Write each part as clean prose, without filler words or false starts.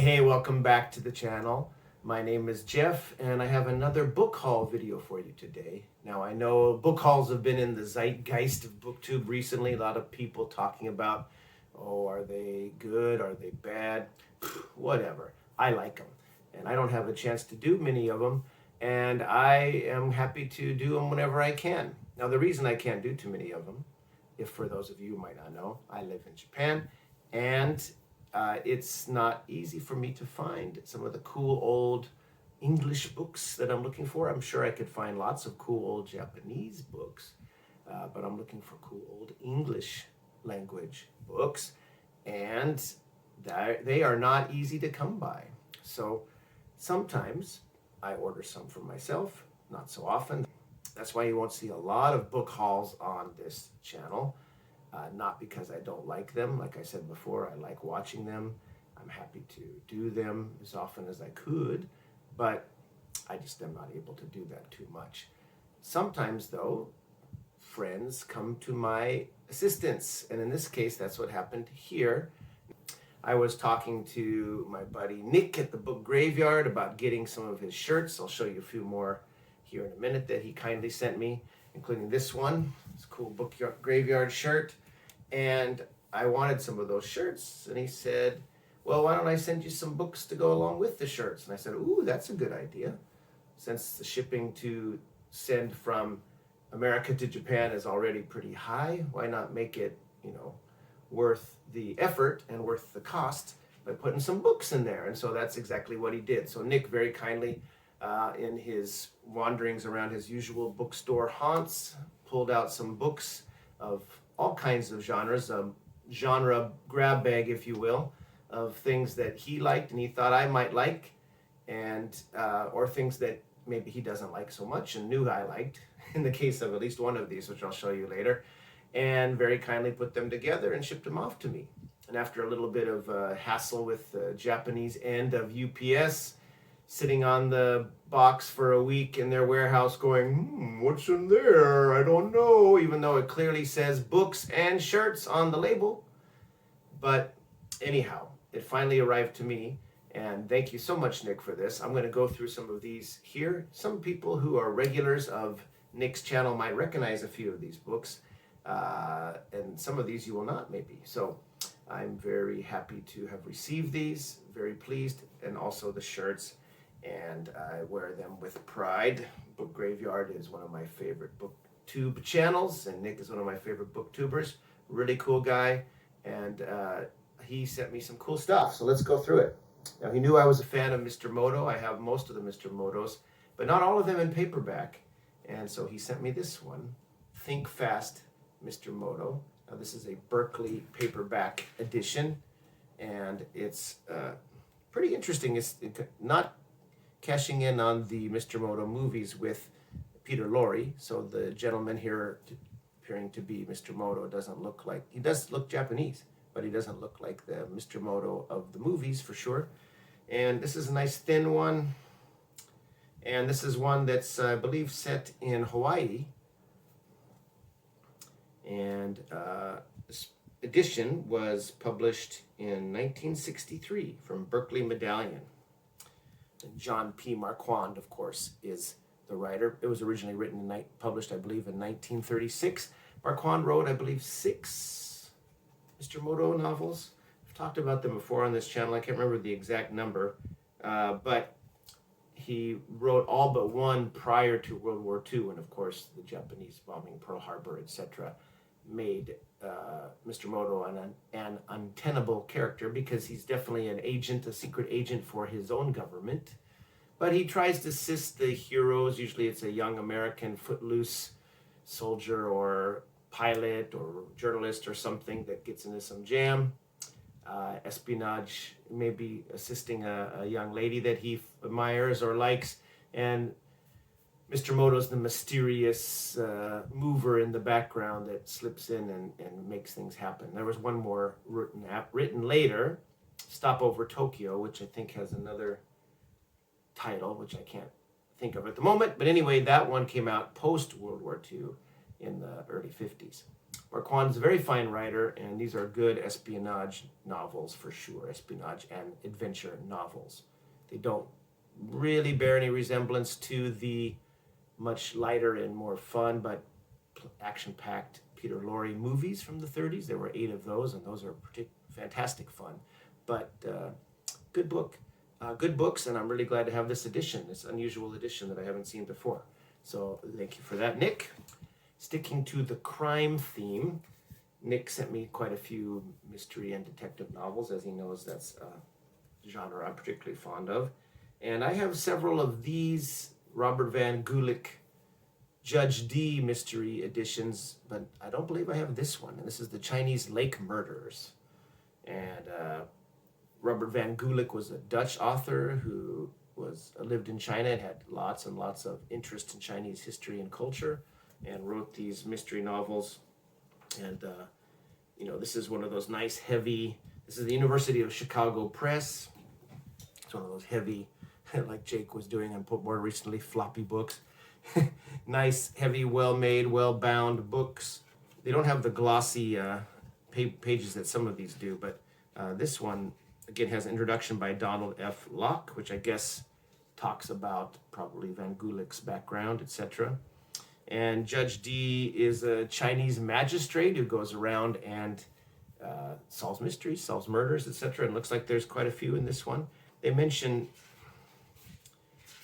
Hey, welcome back to the channel. My name is Jeff, and I have another book haul video for you today. Now, I know book hauls have been in the zeitgeist of BookTube recently. A lot of people talking about, oh, are they good? Are they bad? Whatever. I like them, and I don't have a chance to do many of them, and I am happy to do them whenever I can. Now, the reason I can't do too many of them, if for those of you who might not know, I live in Japan, and it's not easy for me to find some of the cool old English books that I'm looking for. I'm sure I could find lots of cool old Japanese books, but I'm looking for cool old English language books, and they are not easy to come by. So sometimes I order some for myself, not so often. That's why you won't see a lot of book hauls on this channel. Not because I don't like them. Like I said before, I like watching them. I'm happy to do them as often as I could, but I just am not able to do that too much. Sometimes, though, friends come to my assistance, and in this case, that's what happened here. I was talking to my buddy Nick at the book graveyard about getting some of his shirts. I'll show you a few more here in a minute that he kindly sent me, including this one. It's a cool book graveyard shirt. And I wanted some of those shirts, and he said, well, why don't I send you some books to go along with the shirts? And I said, ooh, that's a good idea. Since the shipping to send from America to Japan is already pretty high, why not make it, worth the effort and worth the cost by putting some books in there? And so that's exactly what he did. So Nick very kindly, in his wanderings around his usual bookstore haunts, pulled out some books of all kinds of genres, a genre grab bag, if you will, of things that he liked and he thought I might like, and or things that maybe he doesn't like so much and knew I liked, in the case of at least one of these, which I'll show you later, and very kindly put them together and shipped them off to me. And after a little bit of hassle with the Japanese end of UPS, sitting on the box for a week in their warehouse going, what's in there? I don't know, even though it clearly says books and shirts on the label. But anyhow, it finally arrived to me, and thank you so much, Nick, for this. I'm going to go through some of these here. Some people who are regulars of Nick's channel might recognize a few of these books, and some of these you will not, maybe. So I'm very happy to have received these, very pleased, and also the shirts. And I wear them with pride. Book Graveyard is one of my favorite BookTube channels, and Nick is one of my favorite BookTubers. Really cool guy, and he sent me some cool stuff. So let's go through it. Now, he knew I was a fan of Mr. Moto. I have most of the Mr. Motos, but not all of them in paperback. And so he sent me this one, Think Fast, Mr. Moto. Now, this is a Berkeley paperback edition, and it's pretty interesting. It's not cashing in on the Mr. Moto movies with Peter Lorre. So the gentleman here appearing to be Mr. Moto doesn't look like, he does look Japanese, but he doesn't look like the Mr. Moto of the movies for sure. And this is a nice thin one. And this is one that's, I believe, set in Hawaii. And this edition was published in 1963 from Berkeley Medallion. And John P. Marquand, of course, is the writer. It was originally written and published, I believe, in 1936. Marquand wrote, I believe, 6 Mr. Moto novels. I've talked about them before on this channel. I can't remember the exact number, but he wrote all but one prior to World War II, and of course, the Japanese bombing Pearl Harbor, etc., made Mr. Moto an untenable character, because he's definitely an agent, a secret agent for his own government. But he tries to assist the heroes. Usually it's a young American footloose soldier or pilot or journalist or something that gets into some jam. Espionage, maybe assisting a young lady that he admires or likes. And Mr. Moto's the mysterious mover in the background that slips in and makes things happen. There was one more written later, Stopover Tokyo, which I think has another title, which I can't think of at the moment. But anyway, that one came out post-World War II in the early 50s. Marquand's a very fine writer, and these are good espionage novels for sure, espionage and adventure novels. They don't really bear any resemblance to the much lighter and more fun but action-packed Peter Lorre movies from the 30s. There were 8 of those, and those are fantastic fun. But good book, good books, and I'm really glad to have this edition, this unusual edition that I haven't seen before. So thank you for that, Nick. Sticking to the crime theme, Nick sent me quite a few mystery and detective novels, as he knows that's a genre I'm particularly fond of. And I have several of these Robert Van Gulik Judge D mystery editions, but I don't believe I have this one. And this is the Chinese Lake Murders. And Robert Van Gulik was a Dutch author who lived in China and had lots and lots of interest in Chinese history and culture, and wrote these mystery novels. And this is one of those nice heavy, this is the University of Chicago Press. It's one of those heavy, like Jake was doing and put more recently, floppy books. Nice, heavy, well-made, well-bound books. They don't have the glossy pages that some of these do, but this one, again, has an introduction by Donald F. Locke, which I guess talks about probably Van Gulik's background, etc. And Judge D is a Chinese magistrate who goes around and solves mysteries, solves murders, etc. And looks like there's quite a few in this one. They mention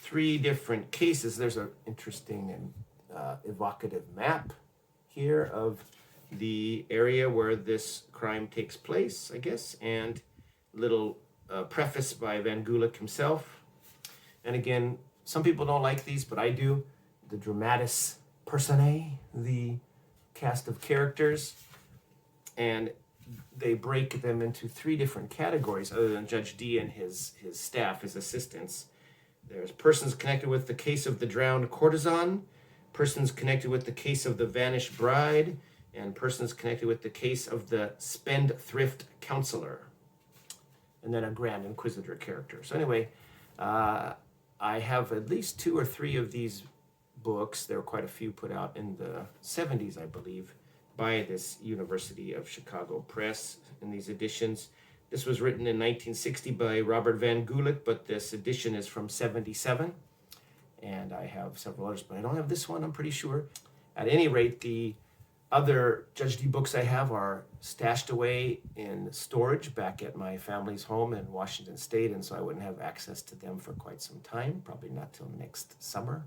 3 different cases. There's an interesting and evocative map here of the area where this crime takes place, I guess, and little preface by Van Gulik himself. And again, some people don't like these, but I do. The dramatis personae, the cast of characters, and they break them into 3 different categories other than Judge D and his staff, his assistants. There's persons connected with the case of the drowned courtesan, persons connected with the case of the vanished bride, and persons connected with the case of the spendthrift counselor. And then a Grand Inquisitor character. So anyway, I have at least 2 or 3 of these books. There were quite a few put out in the 70s, I believe, by this University of Chicago Press in these editions. This was written in 1960 by Robert Van Gulik, but this edition is from 77. And I have several others, but I don't have this one, I'm pretty sure. At any rate, the other Judge D books I have are stashed away in storage back at my family's home in Washington State, and so I wouldn't have access to them for quite some time, probably not till next summer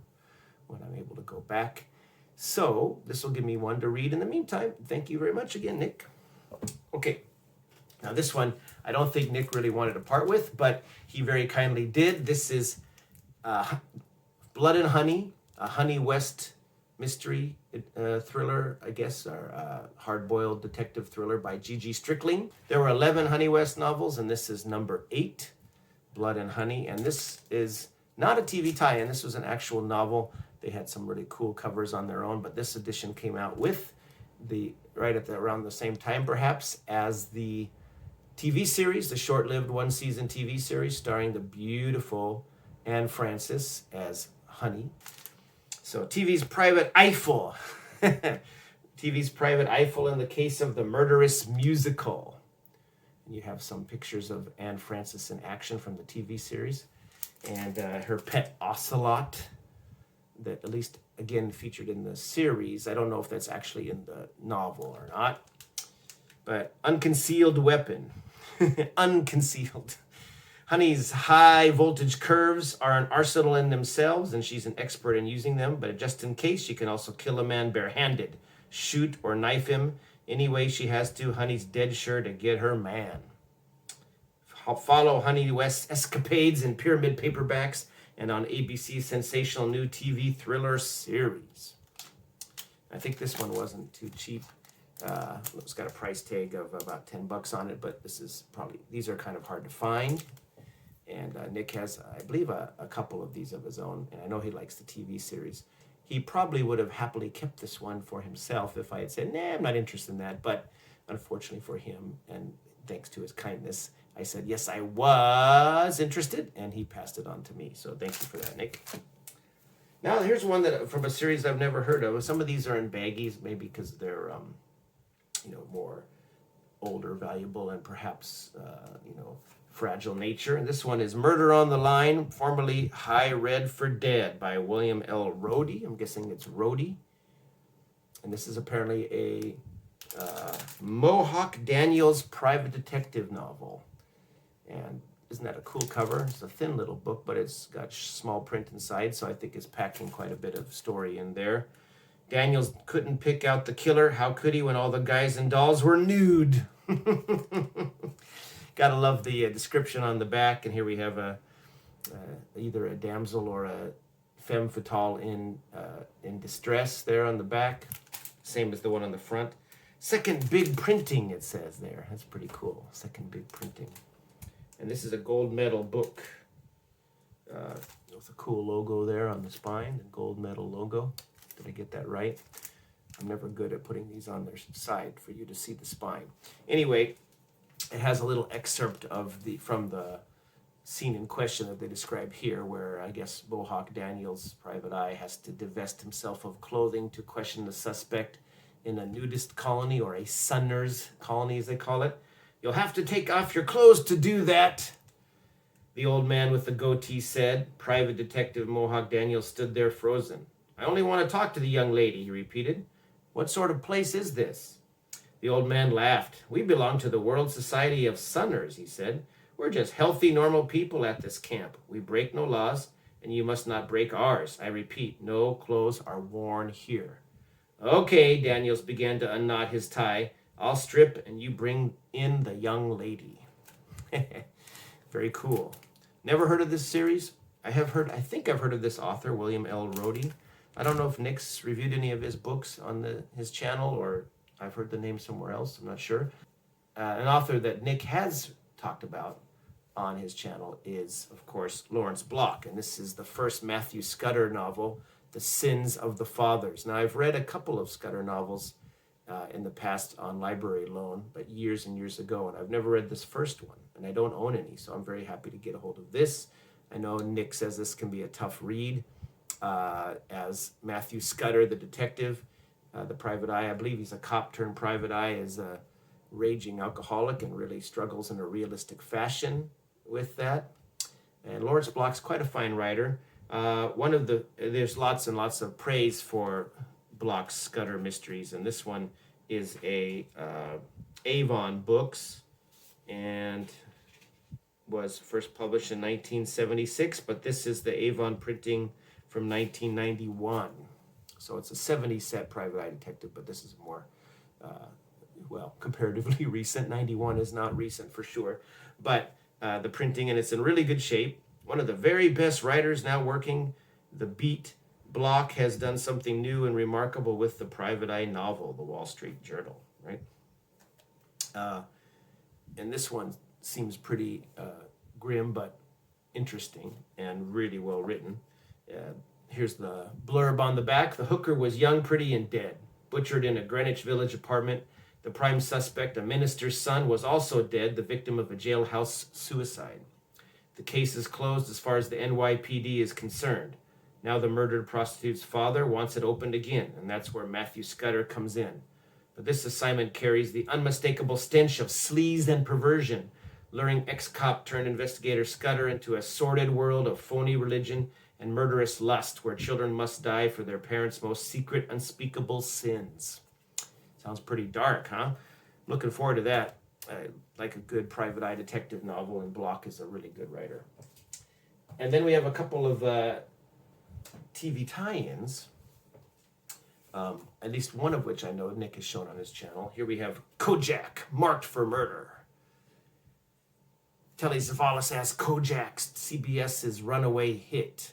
when I'm able to go back. So this will give me one to read in the meantime. Thank you very much again, Nick. Okay, now this one I don't think Nick really wanted to part with, but he very kindly did. This is Blood and Honey, a Honey West mystery thriller, I guess, or hard-boiled detective thriller by G.G. Strickling. There were 11 Honey West novels, and this is number 8, Blood and Honey. And this is not a TV tie-in. This was an actual novel. They had some really cool covers on their own, but this edition came out with around the same time, perhaps, as the TV series, the short-lived one-season TV series starring the beautiful Anne Francis as Honey. So TV's Private Eiffel. TV's Private Eiffel in the case of the murderous musical. And you have some pictures of Anne Francis in action from the TV series. And her pet ocelot that at least, again, featured in the series. I don't know if that's actually in the novel or not. But Unconcealed Weapon. Unconcealed. Honey's high voltage curves are an arsenal in themselves, and she's an expert in using them, but just in case, she can also kill a man barehanded, shoot or knife him any way she has to. Honey's dead sure to get her man. Follow Honey West's escapades in Pyramid paperbacks and on ABC's sensational new TV thriller series. I think this one wasn't too cheap. It's got a price tag of about $10 on it, but these are kind of hard to find. And Nick has, I believe, a couple of these of his own, and I know he likes the TV series. He probably would have happily kept this one for himself if I had said, nah, I'm not interested in that. But unfortunately for him, and thanks to his kindness, I said, yes, I was interested, and he passed it on to me. So thank you for that, Nick. Now, here's one that from a series I've never heard of. Some of these are in baggies, maybe because they're more older, valuable, and perhaps, fragile nature. And this one is Murder on the Line, formerly High Red for Dead by William L. Rhodey. I'm guessing it's Rhodey. And this is apparently a Mohawk Daniels private detective novel. And isn't that a cool cover? It's a thin little book, but it's got small print inside, so I think it's packing quite a bit of story in there. Daniels couldn't pick out the killer. How could he when all the guys and dolls were nude? Gotta love the description on the back. And here we have either a damsel or a femme fatale in distress there on the back. Same as the one on the front. Second big printing, it says there. That's pretty cool. Second big printing. And this is a gold medal book. With a cool logo there on the spine, the gold medal logo. Did I get that right? I'm never good at putting these on their side for you to see the spine. Anyway, it has a little excerpt from the scene in question that they describe here, where I guess Mohawk Daniels, private eye, has to divest himself of clothing to question the suspect in a nudist colony, or a sunners colony as they call it. You'll have to take off your clothes to do that, the old man with the goatee said. Private Detective Mohawk Daniels stood there frozen. I only want to talk to the young lady, he repeated. What sort of place is this? The old man laughed. We belong to the World Society of Sunners, he said. We're just healthy, normal people at this camp. We break no laws, and you must not break ours. I repeat, no clothes are worn here. Okay, Daniels began to unknot his tie. I'll strip, and you bring in the young lady. Very cool. Never heard of this series? I think I've heard of this author, William L. Rhodey. I don't know if Nick's reviewed any of his books on his channel, or I've heard the name somewhere else. I'm not sure. An author that Nick has talked about on his channel is, of course, Lawrence Block. And this is the first Matthew Scudder novel, The Sins of the Fathers. Now, I've read a couple of Scudder novels in the past on library loan, but years and years ago, and I've never read this first one, and I don't own any, so I'm very happy to get a hold of this. I know Nick says this can be a tough read, as Matthew Scudder, the detective, the private eye, I believe he's a cop turned private eye, is a raging alcoholic and really struggles in a realistic fashion with that. And Lawrence Block's quite a fine writer. There's lots and lots of praise for Block's Scudder mysteries, and this one is a Avon Books, and was first published in 1976, but this is the Avon printing from 1991. So it's a 70 set private eye detective, but this is more, comparatively recent. 91 is not recent for sure, but the printing, and it's in really good shape. One of the very best writers now working the beat. Block has done something new and remarkable with the private eye novel, The Wall Street Journal, right? And this one seems pretty grim, but interesting and really well written. Here's the blurb on the back. The hooker was young, pretty, and dead, butchered in a Greenwich Village apartment. The prime suspect, a minister's son, was also dead, the victim of a jailhouse suicide. The case is closed as far as the NYPD is concerned. Now the murdered prostitute's father wants it opened again, and that's where Matthew Scudder comes in. But this assignment carries the unmistakable stench of sleaze and perversion, luring ex-cop turned investigator Scudder into a sordid world of phony religion and murderous lust, where children must die for their parents' most secret, unspeakable sins. Sounds pretty dark, huh? Looking forward to that. I like a good private eye detective novel, and Block is a really good writer. And then we have a couple of TV tie-ins, at least one of which I know Nick has shown on his channel. Here we have Kojak, Marked for Murder. Telly Savalas as Kojak, CBS's runaway hit.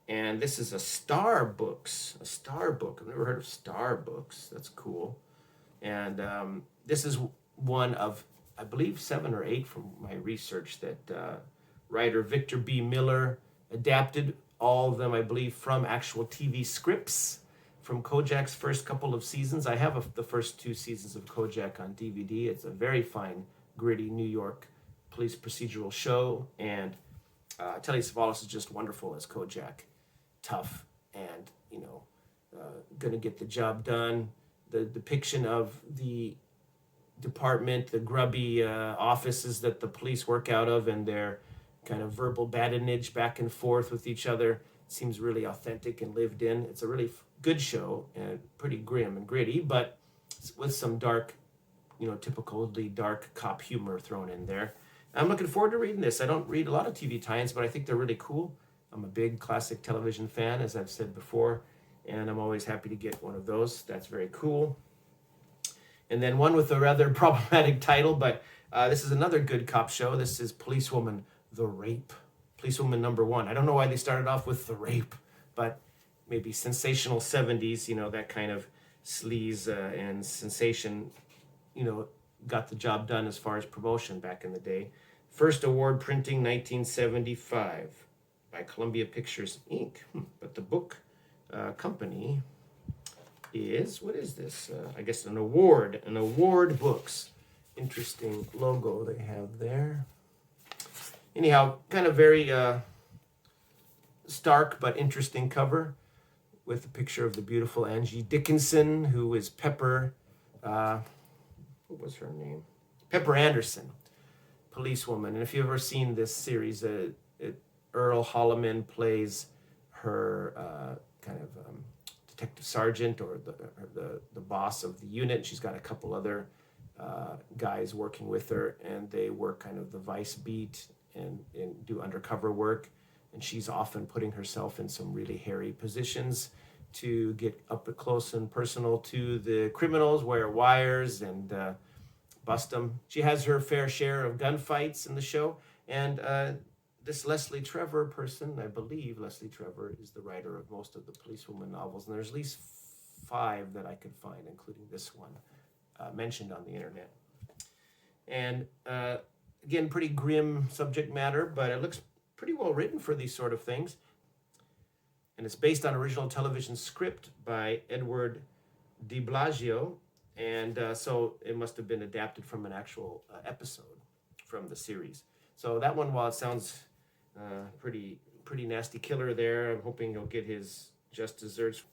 And this is a Star Books, a Star book. I've never heard of Star Books. That's cool. And this is one of, I believe, 7 or 8 from my research that writer Victor B. Miller adapted, all of them, I believe, from actual TV scripts from Kojak's first couple of seasons. I have the first 2 seasons of Kojak on DVD. It's a very fine, gritty New York police procedural show, and Telly Savalas is just wonderful as Kojak. Tough and, gonna get the job done, the depiction of the department, the grubby offices that the police work out of, and their kind of verbal badinage back and forth with each other seems really authentic and lived in. It's a really good show and pretty grim and gritty, but with some dark, typically dark cop humor thrown in there. I'm looking forward to reading this. I don't read a lot of TV tie-ins, but I think they're really cool. I'm a big classic television fan, as I've said before, and I'm always happy to get one of those. That's very cool. And then one with a rather problematic title, but this is another good cop show. This is Policewoman, The Rape. Policewoman #1. I don't know why they started off with The Rape, but maybe sensational 70s, that kind of sleaze and sensation, got the job done as far as promotion back in the day. First award printing 1975 by Columbia Pictures Inc. But the book company is, what is this? I guess an award books. Interesting logo they have there. Anyhow, kind of very stark but interesting cover with a picture of the beautiful Angie Dickinson, who is Pepper, what was her name? Pepper Anderson, policewoman. And if you've ever seen this series, Earl Holliman plays her kind of detective sergeant or the boss of the unit. She's got a couple other guys working with her, and they work kind of the vice beat and do undercover work. And she's often putting herself in some really hairy positions to get up close and personal to the criminals, wear wires and bust them. She has her fair share of gunfights in the show. And this Leslie Trevor person, I believe Leslie Trevor is the writer of most of the policewoman novels. And there's at least 5 that I could find, including this one, mentioned on the internet. And again, pretty grim subject matter, but it looks pretty well written for these sort of things. And it's based on original television script by Edward de Blasio. And so it must have been adapted from an actual episode from the series. So that one, while it sounds pretty nasty killer there, I'm hoping he'll get his just desserts.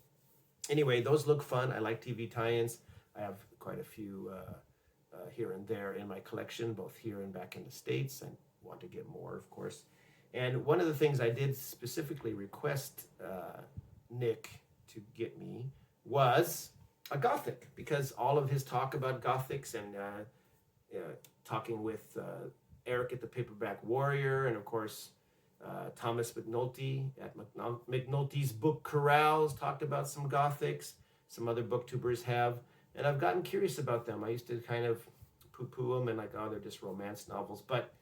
Anyway, those look fun. I like TV tie-ins. I have quite a few here and there in my collection, both here and back in the States. I want to get more, of course. And one of the things I did specifically request Nick to get me was a Gothic, because all of his talk about Gothics and talking with Eric at the Paperback Warrior, and of course Thomas McNulty at McNulty's Book Corrals talked about some Gothics. Some other booktubers have, and I've gotten curious about them. I used to kind of poo-poo them and like, oh, they're just romance novels, but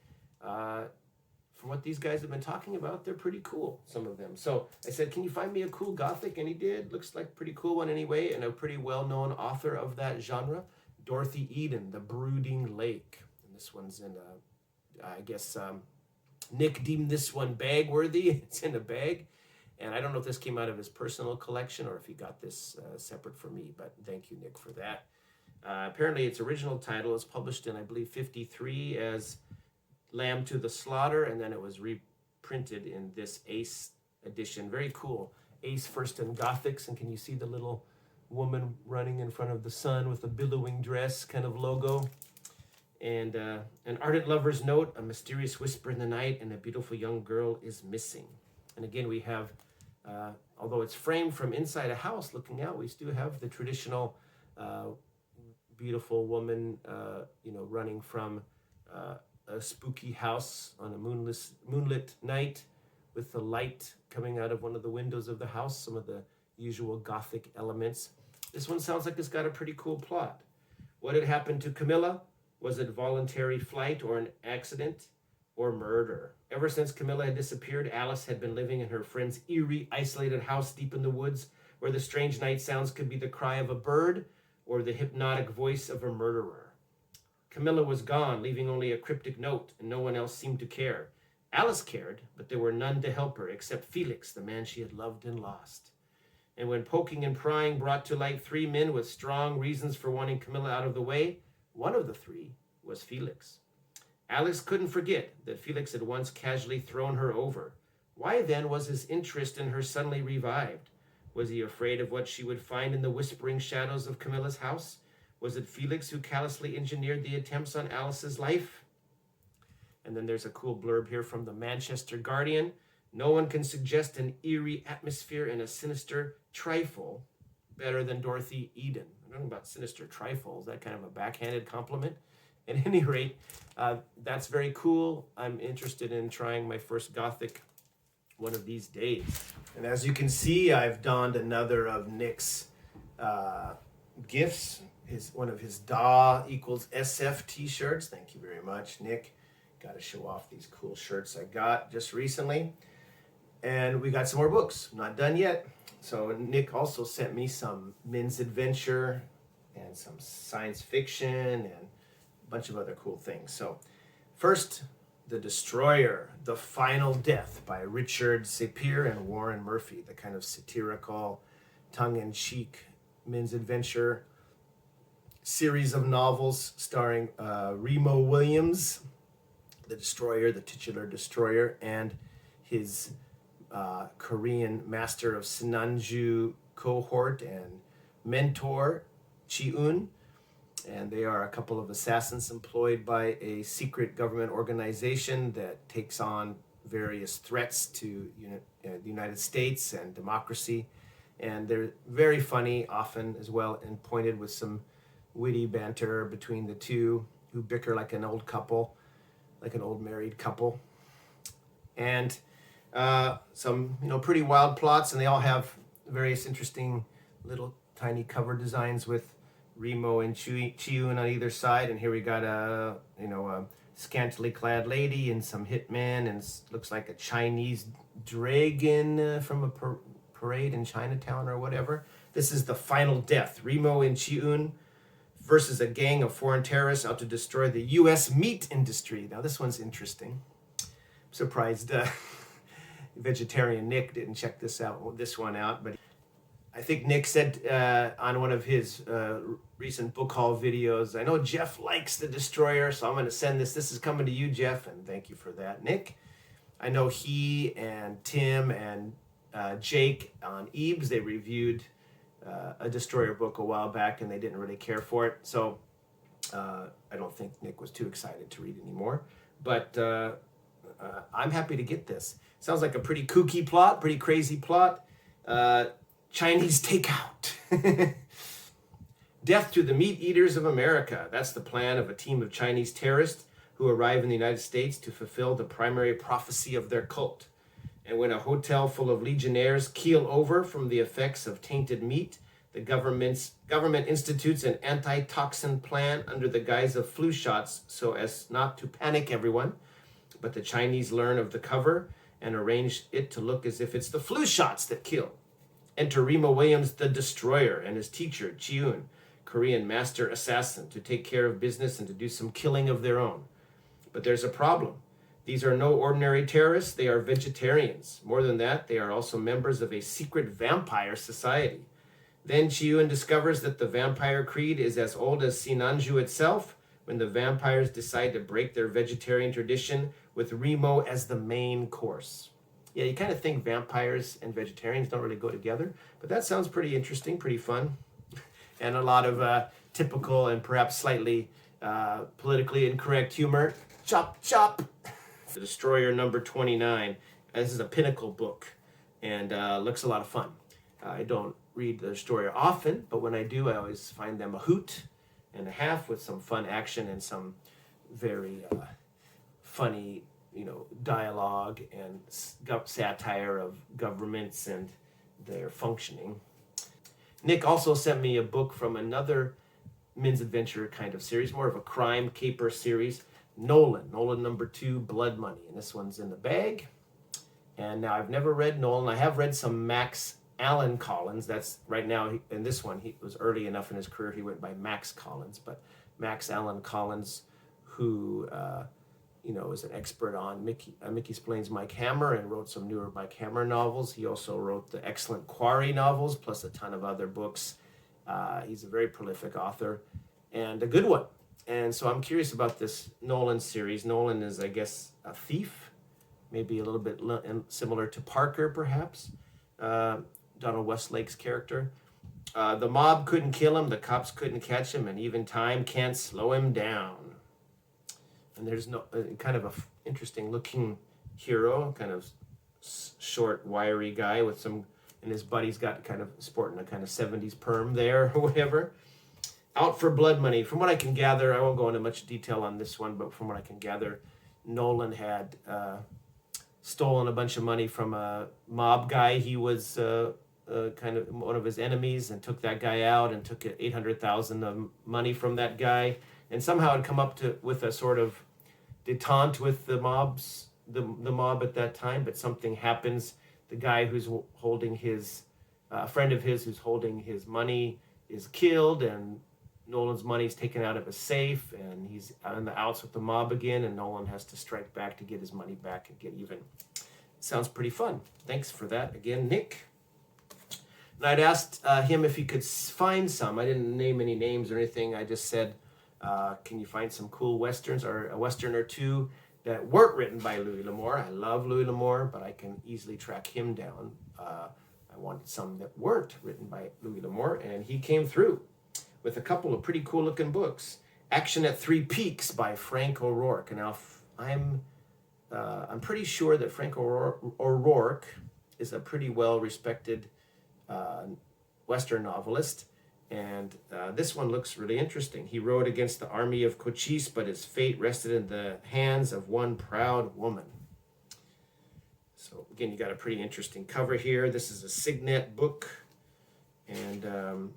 from what these guys have been talking about, they're pretty cool, some of them. So I said, can you find me a cool Gothic? And he did. Looks like a pretty cool one anyway, and a pretty well-known author of that genre, Dorothy Eden, The Brooding Lake. And this one's in, I guess Nick deemed this one bag-worthy. It's in a bag. And I don't know if this came out of his personal collection or if he got this separate for me, but thank you, Nick, for that. Apparently, its original title is published in, I believe, 1953 as Lamb to the Slaughter, and then it was reprinted in this Ace edition. Very cool. Ace first in Gothics, and can you see the little woman running in front of the sun with a billowing dress kind of logo? And an ardent lover's note, a mysterious whisper in the night, and a beautiful young girl is missing. And again, we have, although it's framed from inside a house looking out, we still have the traditional beautiful woman, running from a spooky house on a moonlit night with the light coming out of one of the windows of the house, some of the usual Gothic elements. This one sounds like it's got a pretty cool plot. What had happened to Camilla? Was it voluntary flight or an accident or murder? Ever since Camilla had disappeared, Alice had been living in her friend's eerie, isolated house deep in the woods, where the strange night sounds could be the cry of a bird or the hypnotic voice of a murderer. Camilla was gone, leaving only a cryptic note, and no one else seemed to care. Alice cared, but there were none to help her except Felix, the man she had loved and lost. And when poking and prying brought to light 3 men with strong reasons for wanting Camilla out of the way, one of the 3 was Felix. Alice couldn't forget that Felix had once casually thrown her over. Why then was his interest in her suddenly revived? Was he afraid of what she would find in the whispering shadows of Camilla's house? Was it Felix who callously engineered the attempts on Alice's life? And then there's a cool blurb here from the Manchester Guardian. No one can suggest an eerie atmosphere and a sinister trifle better than Dorothy Eden. I don't know about sinister trifle. Is that kind of a backhanded compliment? At any rate, that's very cool. I'm interested in trying my first Gothic one of these days. And as you can see, I've donned another of Nick's gifts. One of his DA equals SF t-shirts. Thank you very much, Nick. Got to show off these cool shirts I got just recently. And we got some more books. Not done yet. So Nick also sent me some men's adventure and some science fiction and a bunch of other cool things. So first, The Destroyer, The Final Death by Richard Sapir and Warren Murphy, the kind of satirical, tongue-in-cheek men's adventure series of novels starring Remo Williams, the Destroyer, the titular Destroyer, and his Korean master of Sinanju cohort and mentor, Chi-un. And they are a couple of assassins employed by a secret government organization that takes on various threats to the United States and democracy. And they're very funny, often as well, and pointed with some witty banter between the two, who bicker like an old couple, like an old married couple. And some pretty wild plots, and they all have various interesting little tiny cover designs with Remo and Chi-un on either side. And here we got a scantily clad lady and some hitmen, and looks like a Chinese dragon from a parade in Chinatown or whatever. This is The Final Death, Remo and Chi-un versus a gang of foreign terrorists out to destroy the U.S. meat industry. Now this one's interesting. I'm surprised vegetarian Nick didn't check this one out, but I think Nick said on one of his recent book haul videos, I know Jeff likes The Destroyer, so I'm going to send this. This is coming to you, Jeff, and thank you for that, Nick. I know he and Tim and Jake on Ebes, they reviewed a Destroyer book a while back, and they didn't really care for it. So I don't think Nick was too excited to read anymore. But I'm happy to get this. Sounds like a pretty kooky plot, pretty crazy plot. Chinese takeout. Death to the meat eaters of America. That's the plan of a team of Chinese terrorists who arrive in the United States to fulfill the primary prophecy of their cult. And when a hotel full of legionnaires keel over from the effects of tainted meat, the government institutes an anti-toxin plan under the guise of flu shots so as not to panic everyone. But the Chinese learn of the cover and arrange it to look as if it's the flu shots that kill. Enter Remo Williams, the Destroyer, and his teacher, Chi-un, Korean master assassin, to take care of business and to do some killing of their own. But there's a problem. These are no ordinary terrorists, they are vegetarians. More than that, they are also members of a secret vampire society. Then Chi-un discovers that the vampire creed is as old as Sinanju itself, when the vampires decide to break their vegetarian tradition with Remo as the main course. Yeah, you kind of think vampires and vegetarians don't really go together, but that sounds pretty interesting, pretty fun, and a lot of typical and perhaps slightly politically incorrect humor. Chop, chop! The Destroyer number 29. This is a pinnacle book, and looks a lot of fun. I don't read The Destroyer often, but when I do, I always find them a hoot and a half with some fun action and some very funny dialogue and satire of governments and their functioning. Nick also sent me a book from another men's adventure kind of series, more of a crime caper series, Nolan number 2, Blood Money. And this one's in the bag. And now I've never read Nolan. I have read some Max Allan Collins. That's right now, in this one, he was early enough in his career, he went by Max Collins. But Max Allan Collins, who is an expert on Mickey Explains Mike Hammer and wrote some newer Mike Hammer novels. He also wrote the excellent Quarry novels, plus a ton of other books. He's a very prolific author and a good one. And so I'm curious about this Nolan series. Nolan is, I guess, a thief, maybe a little bit similar to Parker, perhaps. Donald Westlake's character. The mob couldn't kill him, the cops couldn't catch him, and even time can't slow him down. And there's no kind of a interesting looking hero, kind of short, wiry guy with some, and his buddy's got kind of sporting a kind of 70s perm there or whatever. Out for blood money. From what I can gather, I won't go into much detail on this one, but from what I can gather, Nolan had stolen a bunch of money from a mob guy. He was kind of one of his enemies, and took that guy out and took $800,000 of money from that guy, and somehow had come up with a sort of detente with the mob at that time. But something happens. The guy who's holding his a friend of his who's holding his money is killed, and Nolan's money's taken out of a safe, and he's on the outs with the mob again, and Nolan has to strike back to get his money back and get even. Sounds pretty fun. Thanks for that again, Nick. And I'd asked him if he could find some. I didn't name any names or anything. I just said, can you find some cool westerns, or a western or two that weren't written by Louis L'Amour? I love Louis L'Amour, but I can easily track him down. I wanted some that weren't written by Louis L'Amour, and he came through with a couple of pretty cool looking books. Action at Three Peaks by Frank O'Rourke. And now I'm pretty sure that Frank O'Rourke is a pretty well respected Western novelist, and this one looks really interesting. He rode against the army of Cochise, but his fate rested in the hands of one proud woman. So again, you got a pretty interesting cover here. This is a Signet book, and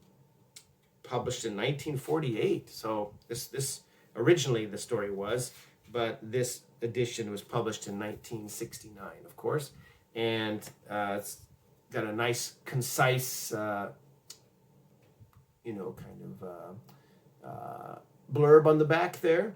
published in 1948. So this originally the story was, but this edition was published in 1969, of course, and it's got a nice, concise, blurb on the back there.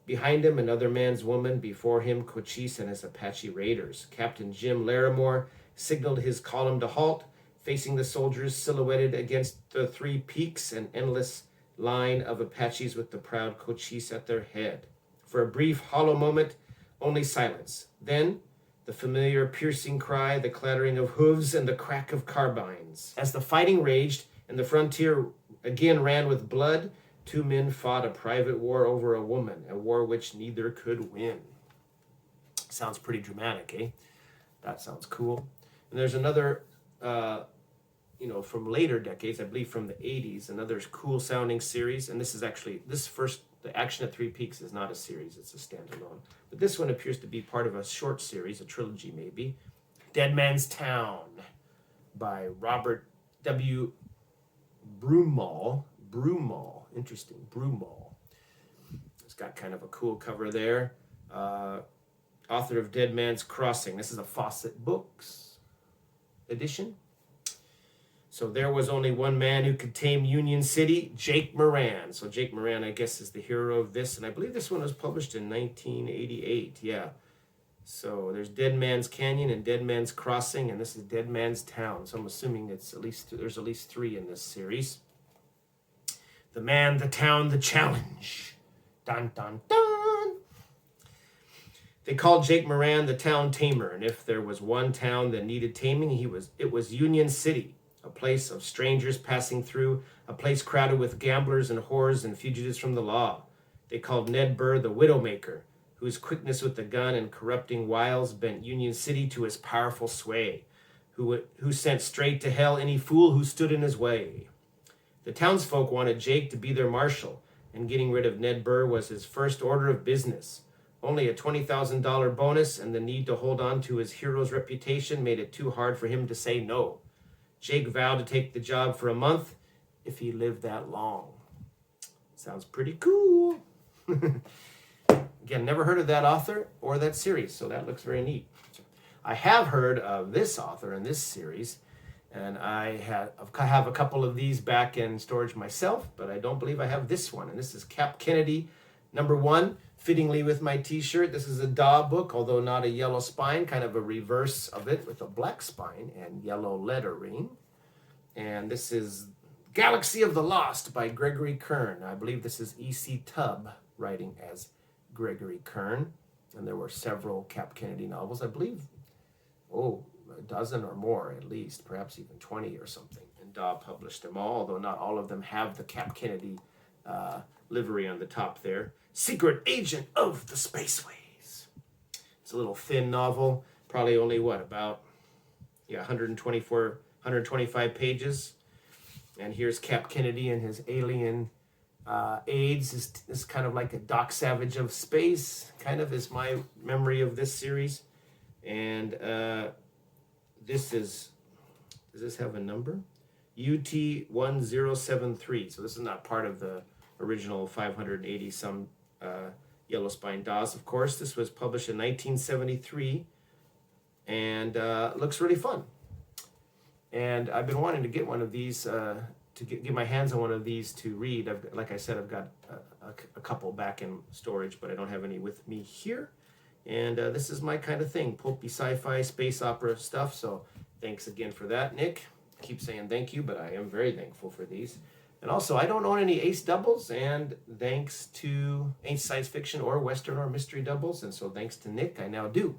Behind him, another man's woman. Before him, Cochise and his Apache raiders. Captain Jim Larimore signaled his column to halt, facing the soldiers silhouetted against the three peaks, an endless line of Apaches with the proud Cochise at their head. For a brief, hollow moment, only silence. Then, the familiar piercing cry, the clattering of hooves, and the crack of carbines. As the fighting raged and the frontier again ran with blood, two men fought a private war over a woman, a war which neither could win. Sounds pretty dramatic, eh? That sounds cool. And there's another, from later decades, I believe from the 80s, another cool sounding series. And this is actually, the Action at Three Peaks is not a series, it's a standalone. But this one appears to be part of a short series, a trilogy maybe. Dead Man's Town by Robert W. Broomall. Interesting, Broomall. It's got kind of a cool cover there. Author of Dead Man's Crossing. This is a Fawcett Books edition. So there was only one man who could tame Union City, Jake Moran. So Jake Moran, I guess, is the hero of this. And I believe this one was published in 1988. Yeah. So there's Dead Man's Canyon and Dead Man's Crossing, and this is Dead Man's Town. So I'm assuming there's at least three in this series. The Man, the Town, the Challenge. Dun, dun, dun. They called Jake Moran the town tamer, and if there was one town that needed taming, it was Union City. A place of strangers passing through, a place crowded with gamblers and whores and fugitives from the law. They called Ned Burr the Widowmaker, whose quickness with the gun and corrupting wiles bent Union City to his powerful sway, who sent straight to hell any fool who stood in his way. The townsfolk wanted Jake to be their marshal, and getting rid of Ned Burr was his first order of business. Only a $20,000 bonus and the need to hold on to his hero's reputation made it too hard for him to say no. Jake vowed to take the job for a month if he lived that long. Sounds pretty cool. Again, never heard of that author or that series, so that looks very neat. I have heard of this author in this series, and I have a couple of these back in storage myself, but I don't believe I have this one. And this is Cap Kennedy, #1, fittingly with my t-shirt. This is a Daw book, although not a yellow spine, kind of a reverse of it with a black spine and yellow lettering. And this is Galaxy of the Lost by Gregory Kern. I believe this is E.C. Tubb writing as Gregory Kern. And there were several Cap Kennedy novels. I believe, a dozen or more at least, perhaps even 20 or something. And Daw published them all, although not all of them have the Cap Kennedy livery on the top there. Secret Agent of the Spaceways. It's a little thin novel, probably only about 125 pages. And here's Cap Kennedy and his alien aides. Is kind of like a Doc Savage of space, kind of is my memory of this series. And this is, does this have a number? UT1073. So this is not part of the original 580 some Yellow Spine Daws, of course. This was published in 1973 and looks really fun. And I've been wanting to get one of these, to get my hands on one of these to read. Like I said, I've got a couple back in storage, but I don't have any with me here. And this is my kind of thing, pulpy sci-fi, space opera stuff. So thanks again for that, Nick. I keep saying thank you, but I am very thankful for these. And also, I don't own any Ace doubles, and thanks to Ace Science Fiction or Western or Mystery doubles, and so thanks to Nick, I now do.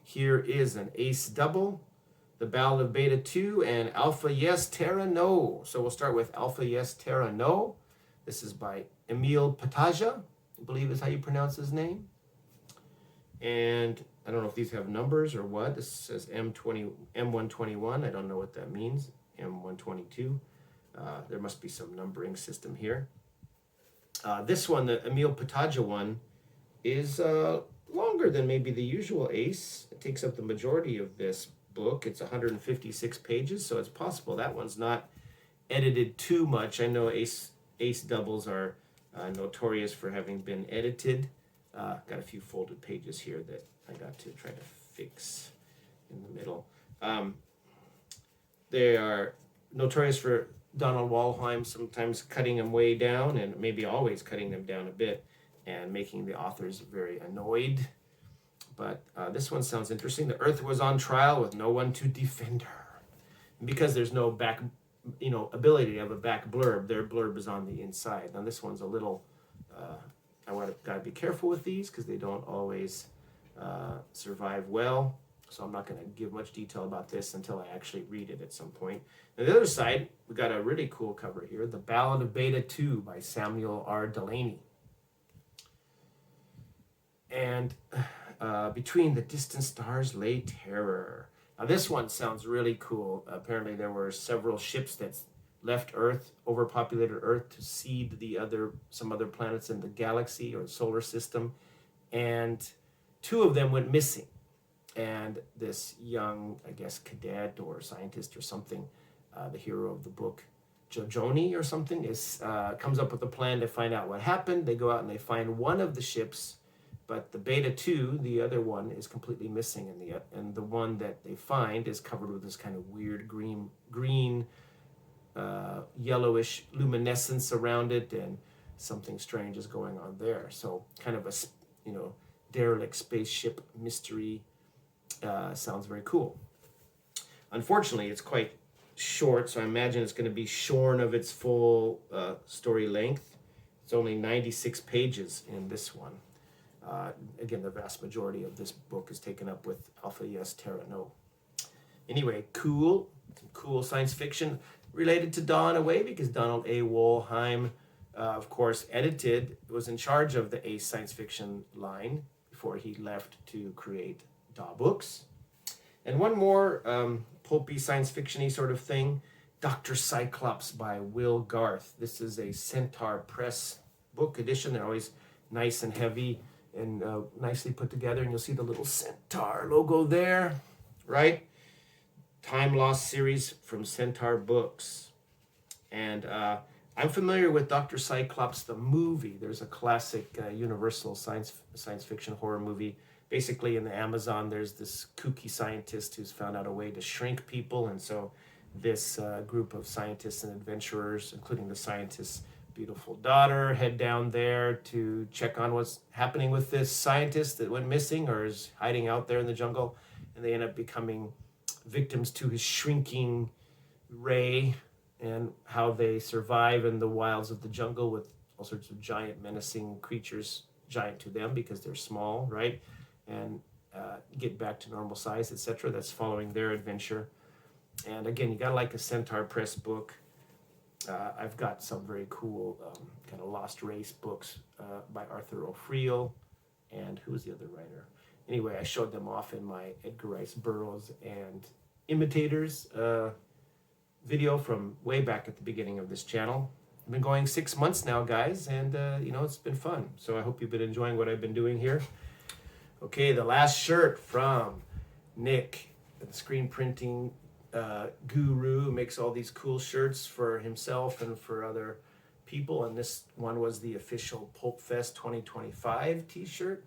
Here is an Ace double, The Ballad of Beta 2, and Alpha Yes, Terra No. So we'll start with Alpha Yes, Terra No. This is by Emil Pataja, I believe is how you pronounce his name. And I don't know if these have numbers or what. This says M121. I don't know what that means. M122. There must be some numbering system here. This one, the Emil Pataja one, is longer than maybe the usual Ace. It takes up the majority of this book. It's 156 pages, so it's possible that one's not edited too much. I know Ace doubles are notorious for having been edited. Got a few folded pages here that I got to try to fix in the middle. They are notorious for Donald Walheim sometimes cutting them way down, and maybe always cutting them down a bit, and making the authors very annoyed. But this one sounds interesting. The Earth was on trial with no one to defend her. And because there's no back, ability to have a back blurb, their blurb is on the inside. Now this one's a little, gotta be careful with these because they don't always survive well. So I'm not going to give much detail about this until I actually read it at some point. On the other side, we got a really cool cover here, The Ballad of Beta 2 by Samuel R. Delany. And Between the Distant Stars Lay Terror. Now this one sounds really cool. Apparently there were several ships that left Earth, overpopulated Earth, to seed some other planets in the galaxy or solar system. And 2 of them went missing. And this young, I guess, cadet or scientist or something, the hero of the book, Jojoni or something, comes up with a plan to find out what happened. They go out and they find one of the ships, but the Beta 2, the other one, is completely missing. And the one that they find is covered with this kind of weird green yellowish luminescence around it, and something strange is going on there. So kind of a, derelict spaceship mystery. Sounds very cool. Unfortunately, it's quite short, so I imagine it's going to be shorn of its full story length. It's only 96 pages in this one. Again, the vast majority of this book is taken up with Alpha Yes, Terra No. Anyway, cool science fiction related to Daw in a way, because Donald A. Walheim, of course, was in charge of the Ace science fiction line before he left to create Daw books. And one more pulpy science fiction-y sort of thing, Dr. Cyclops by Will Garth. This is a Centaur Press book edition. They're always nice and heavy and nicely put together, and you'll see the little Centaur logo there, right? Time Lost series from Centaur Books. And I'm familiar with Dr. Cyclops, the movie. There's a classic Universal science fiction horror movie. Basically, in the Amazon, there's this kooky scientist who's found out a way to shrink people. And so this group of scientists and adventurers, including the scientist's beautiful daughter, head down there to check on what's happening with this scientist that went missing or is hiding out there in the jungle. And they end up becoming victims to his shrinking ray, and how they survive in the wilds of the jungle with all sorts of giant menacing creatures, giant to them because they're small, right? And get back to normal size, etc. That's following their adventure. And again, you gotta like a Centaur Press book. I've got some very cool kind of lost race books by Arthur O'Friel, and who was the other writer? Anyway, I showed them off in my Edgar Rice Burroughs and Imitators video from way back at the beginning of this channel. I've been going 6 months now, guys, and you know, it's been fun. So I hope you've been enjoying what I've been doing here. Okay, the last shirt from Nick, the screen printing guru, makes all these cool shirts for himself and for other people. And this one was the official Pulp Fest 2025 t-shirt.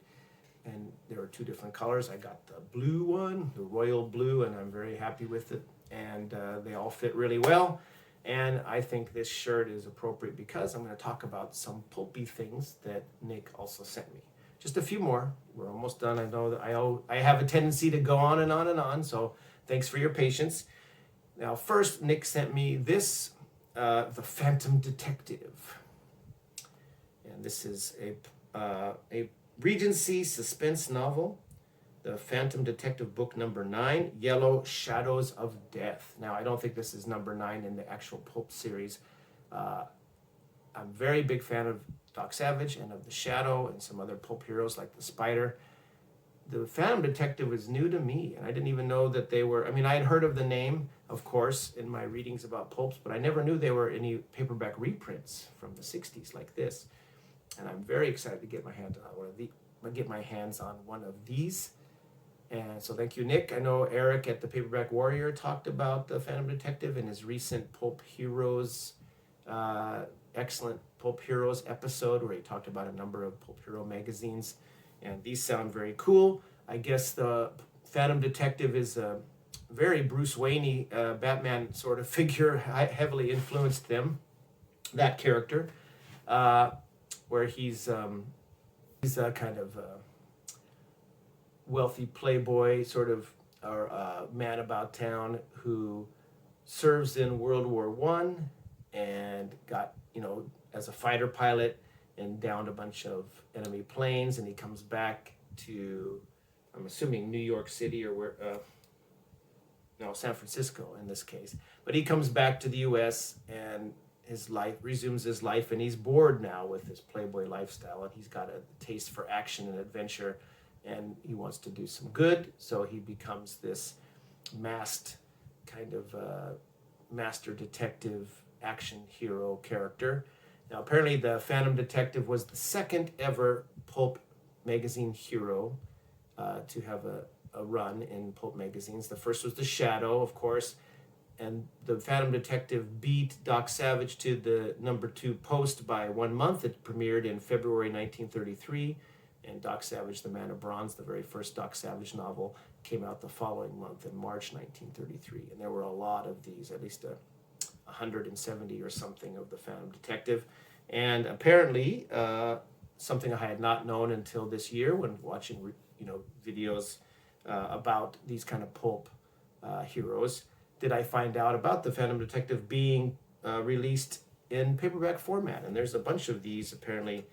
And there were 2 different colors. I got the blue one, the royal blue, and I'm very happy with it. And they all fit really well. And I think this shirt is appropriate because I'm going to talk about some pulpy things that Nick also sent me. Just a few more. We're almost done. I know that I have a tendency to go on and on and on, so thanks for your patience. Now, first, Nick sent me this, The Phantom Detective. And this is a Regency suspense novel, The Phantom Detective, book number 9, Yellow Shadows of Death. Now, I don't think this is number 9 in the actual Pulp series. I'm a very big fan of Doc Savage and of The Shadow and some other Pulp heroes like the Spider. The Phantom Detective was new to me, and I didn't even know that they were, I mean, I had heard of the name, of course, in my readings about Pulps, but I never knew they were any paperback reprints from the 60s like this. And I'm very excited to get my hands on one of these. And so thank you, Nick. I know Eric at the Paperback Warrior talked about the Phantom Detective in his recent Pulp Heroes, excellent Pulp Heroes episode where he talked about a number of Pulp Hero magazines. And these sound very cool. I guess the Phantom Detective is a very Bruce Wayne Batman sort of figure. I heavily influenced that character, where he's a kind of wealthy playboy, sort of, or man about town who serves in World War One and got, you know, as a fighter pilot and downed a bunch of enemy planes, and he comes back to, I'm assuming New York City or where, no, San Francisco in this case. But he comes back to the U.S. and resumes his life, and he's bored now with his playboy lifestyle, and he's got a taste for action and adventure, and he wants to do some good, so he becomes this masked kind of master detective action hero character. Now, apparently the Phantom Detective was the second ever Pulp magazine hero to have a run in Pulp magazines. The first was The Shadow, of course, and the Phantom Detective beat Doc Savage to the number 2 post by 1 month. It premiered in February 1933, and Doc Savage, The Man of Bronze, the very first Doc Savage novel, came out the following month in March 1933. And there were a lot of these, at least 170 or something of the Phantom Detective. And apparently, something I had not known until this year when watching, videos about these kind of Pulp heroes, did I find out about the Phantom Detective being released in paperback format. And there's a bunch of these apparently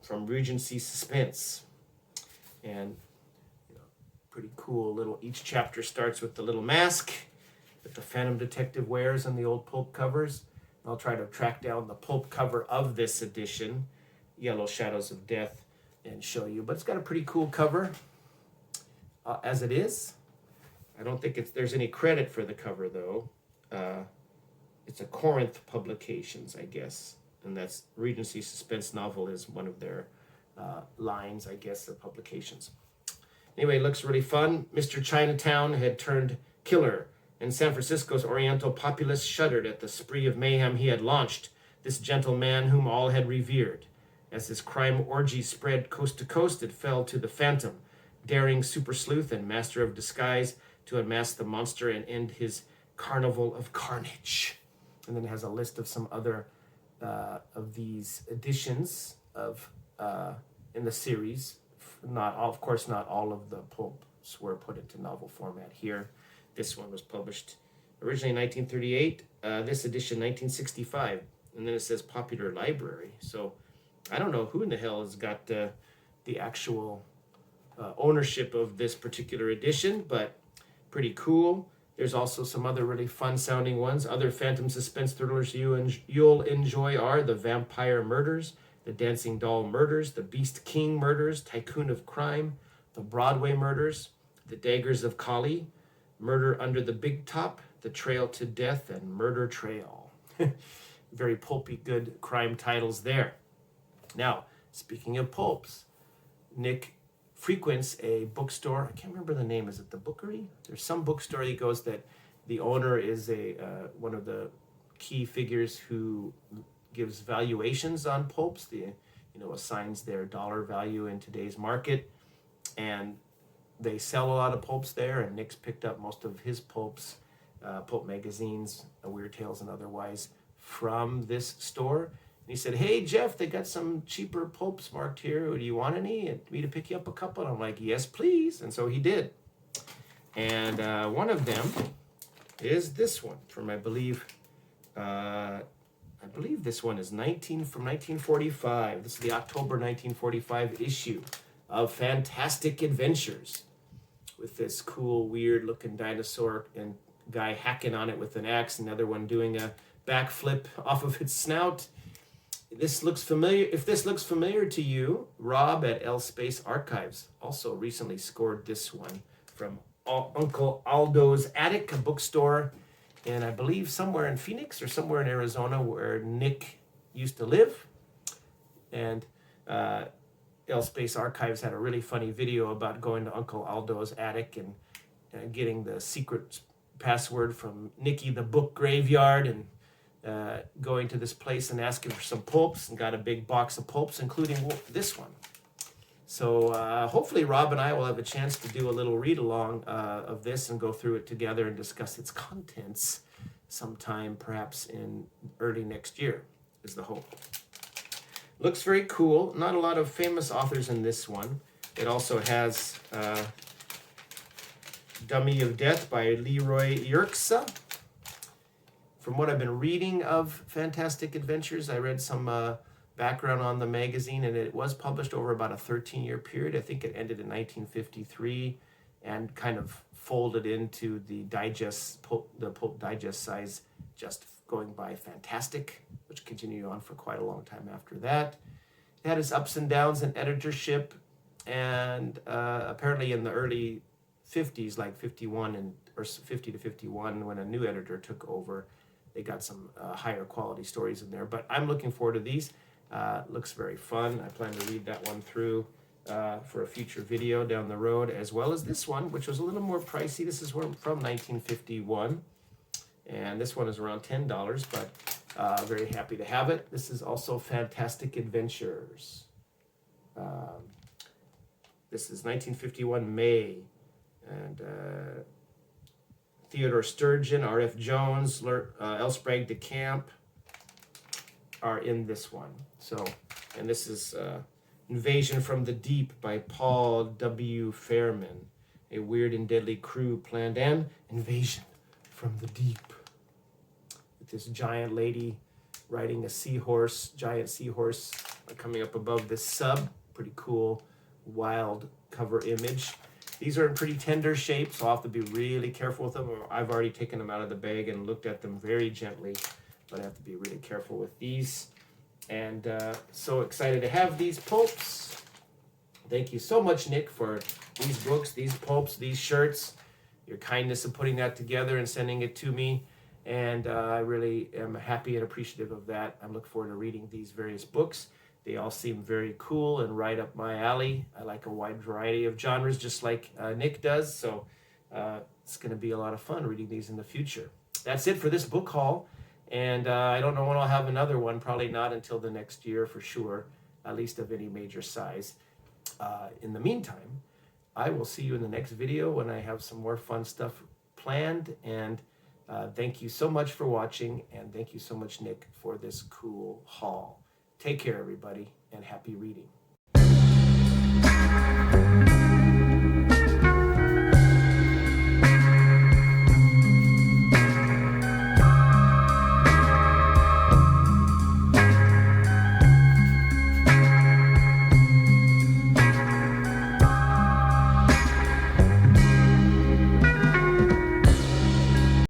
from Regency Suspense. And pretty cool little, each chapter starts with the little mask that the Phantom Detective wears on the old Pulp covers. I'll try to track down the Pulp cover of this edition, Yellow Shadows of Death, and show you. But it's got a pretty cool cover as it is. I don't think there's any credit for the cover, though. It's a Corinth Publications, I guess. And that's Regency Suspense Novel is one of their lines, I guess, of publications. Anyway, it looks really fun. Mr. Chinatown had turned killer, and San Francisco's Oriental populace shuddered at the spree of mayhem he had launched, this gentle man whom all had revered. As his crime orgy spread coast to coast, it fell to the Phantom, daring super sleuth and master of disguise, to unmask the monster and end his carnival of carnage. And then it has a list of some other of these editions of in the series. Of course, not all of the Pulps were put into novel format here. This one was published originally in 1938. This edition, 1965. And then it says Popular Library. So I don't know who in the hell has got the actual ownership of this particular edition, but pretty cool. There's also some other really fun sounding ones. Other phantom suspense thrillers you'll enjoy are The Vampire Murders, The Dancing Doll Murders, The Beast King Murders, Tycoon of Crime, The Broadway Murders, The Daggers of Kali, Murder Under the Big Top, The Trail to Death, and Murder Trail. Very pulpy, good crime titles there. Now, speaking of pulps, Nick frequents a bookstore. I can't remember the name. Is it the Bookery? There's some bookstore he goes that the owner is one of the key figures who gives valuations on pulps. Assigns their dollar value in today's market, and they sell a lot of pulps there. And Nick's picked up most of his pulps, pulp magazines, Weird Tales and otherwise, from this store. And he said, "Hey, Jeff, they got some cheaper pulps marked here. Do you want any? And me to pick you up a couple?" And I'm like, "Yes, please." And so he did. And one of them is this one from, I believe this one is from 1945. This is the October 1945 issue of Fantastic Adventures, with this cool, weird-looking dinosaur and guy hacking on it with an axe, another one doing a backflip off of its snout. This looks familiar. If this looks familiar to you, Rob at SpaceArchives also recently scored this one from Uncle Aldo's Attic, a bookstore in, I believe, somewhere in Phoenix or somewhere in Arizona where Nick used to live. And SpaceArchives had a really funny video about going to Uncle Aldo's attic and getting the secret password from Nicky the book graveyard, and going to this place and asking for some pulps, and got a big box of pulps, including this one. So hopefully Rob and I will have a chance to do a little read along of this and go through it together and discuss its contents sometime, perhaps in early next year, is the hope. Looks very cool. Not a lot of famous authors in this one. It also has Dummy of Death by Leroy Yerxa. From what I've been reading of Fantastic Adventures, I read some background on the magazine, and it was published over about a 13-year period. I think it ended in 1953 and kind of folded into the Pulp Digest size, just going by Fantastic, which continued on for quite a long time after that. It had its ups and downs in editorship, and apparently in the early 50s, like 51 or 50 to 51, when a new editor took over, they got some higher quality stories in there. But I'm looking forward to these. Looks very fun. I plan to read that one through for a future video down the road, as well as this one, which was a little more pricey. This is from 1951, and this one is around $10, but very happy to have it. This is also Fantastic Adventures. This is 1951 May, and Theodore Sturgeon, R.F. Jones, L. Sprague de Camp are in this one. So, and this is Invasion from the Deep by Paul W. Fairman. A weird and deadly crew planned an invasion from the deep. With this giant lady riding a giant seahorse coming up above this sub. Pretty cool, wild cover image. These are in pretty tender shape, so I'll have to be really careful with them. I've already taken them out of the bag and looked at them very gently, but I have to be really careful with these. And so excited to have these pulps. Thank you so much, Nick, for these books, these pulps, these shirts, your kindness in putting that together and sending it to me. And I really am happy and appreciative of that. I'm looking forward to reading these various books. They all seem very cool and right up my alley. I like a wide variety of genres, just like Nick does. So it's going to be a lot of fun reading these in the future. That's it for this book haul. And I don't know when I'll have another one. Probably not until the next year for sure, at least of any major size. In the meantime, I will see you in the next video when I have some more fun stuff planned. And thank you so much for watching. And thank you so much, Nick, for this cool haul. Take care, everybody, and happy reading.